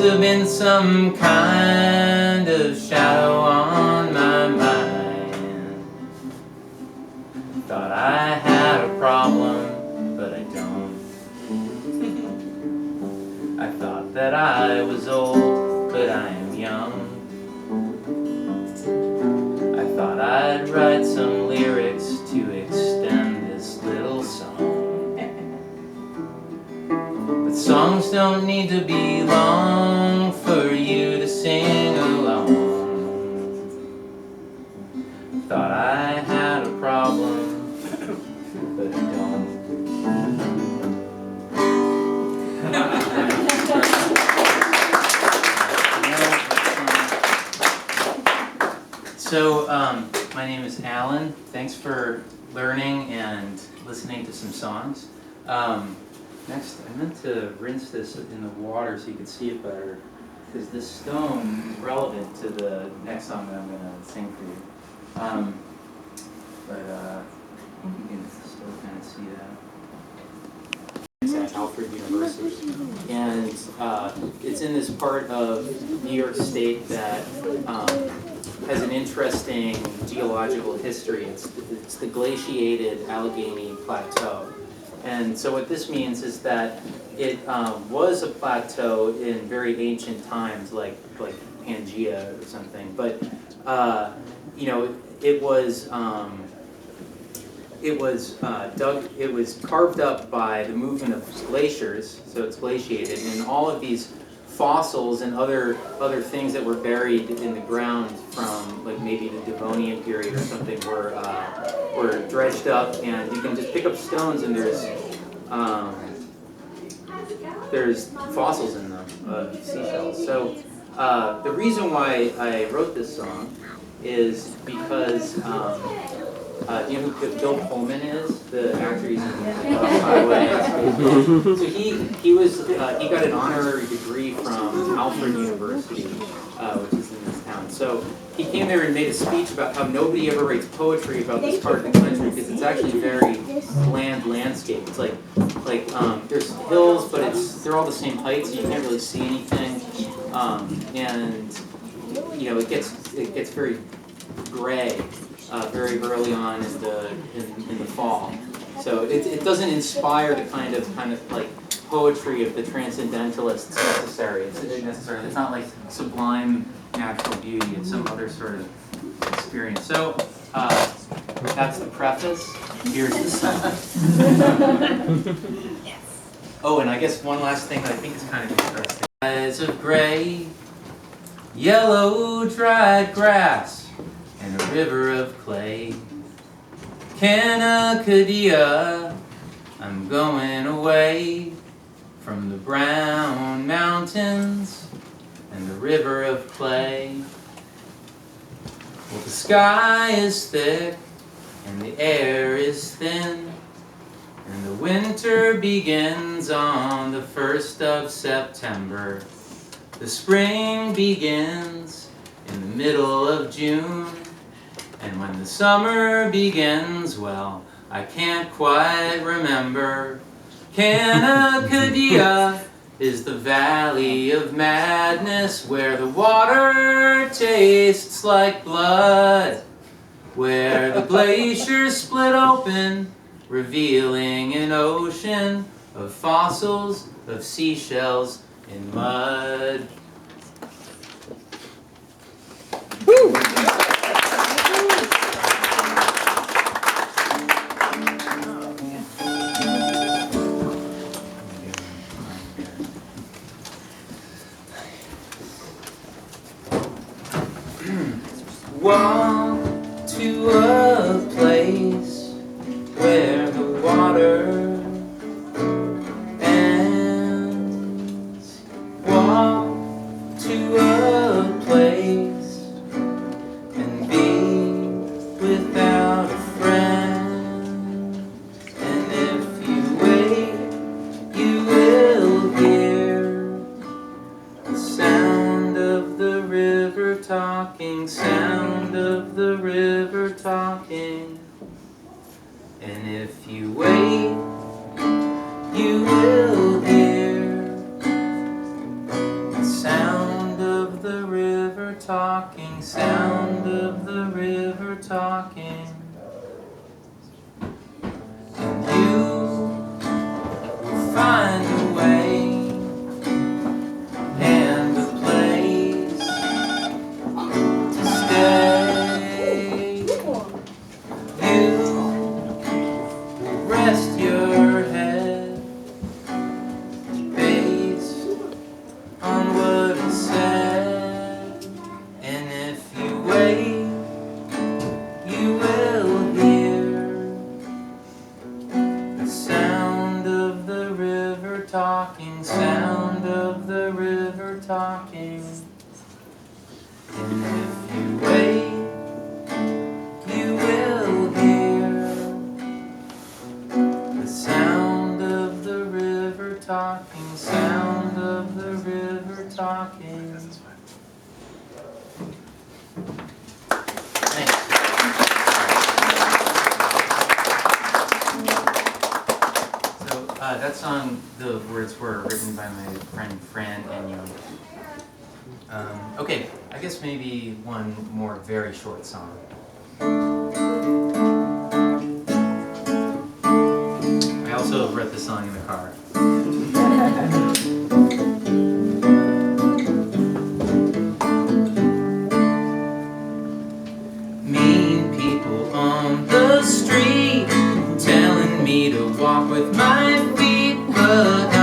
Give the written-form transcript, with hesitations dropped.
have been some kind of shadow on my mind. Thought I had a problem, but I don't. I thought that I was old, but I am young. I thought I'd write some lyrics to extend this little song. But songs don't need to be long for you to sing along. Thought I had a problem, but I don't. So, my name is Alan. Thanks for learning and listening to some songs. Next, I meant to rinse this in the water so you can see it better, because this stone is relevant to the next song that I'm going to sing for you. But I think you can still kind of see that. It's at Alfred University, and it's in this part of New York State that has an interesting geological history. It's the glaciated Allegheny Plateau. And so what this means is that it was a plateau in very ancient times, like Pangea or something. But it was carved up by the movement of glaciers, so it's glaciated, and all of these fossils and other things that were buried in the ground from like maybe the Devonian period or something were dredged up, and you can just pick up stones and there's fossils in them of seashells. So the reason why I wrote this song is because do you know who Bill Pullman is? The actor, he's in Highway. So he got an honorary degree from Alfred University, which is in this town. So he came there and made a speech about how nobody ever writes poetry about this part of the country because it's actually very bland landscape. It's like there's hills, but they're all the same height, so you can't really see anything. And it gets very gray. Very early on in the fall, so it doesn't inspire the kind of like poetry of the transcendentalists necessary. It's not like sublime natural beauty. It's some other sort of experience. So that's the preface. Here's the song. Oh, and I guess one last thing that I think is kind of interesting. Eyes of gray, yellow dried grass, and a river of clay. Canacadea, I'm going away from the brown mountains and the river of clay. Well, the sky is thick and the air is thin, and the winter begins on the 1st of September. The spring begins in the middle of June. And when the summer begins, well, I can't quite remember. Canacadea is the valley of madness, where the water tastes like blood, where the glaciers split open, revealing an ocean of fossils, of seashells in mud. Woo! Walk to a place where the water ends. Walk to a place and be without a friend. And if you wait, you will hear the sound of the river talking, sound of the river talking. And if you wait, you will hear the sound the river talking, sound of the river talking. And you will find a way and a place to stay. You will rest your head based on what is said, and if you wait, you will hear the sound of the river talking, sound of the river talking. And if you wait, you will hear the sound of the river talking, sound of the river talking. Thanks. So that song, the words were written by my friend Fran and Young. Okay, I guess maybe one more very short song. I also wrote this song in the car. Mean people on the street telling me to walk with my feet, but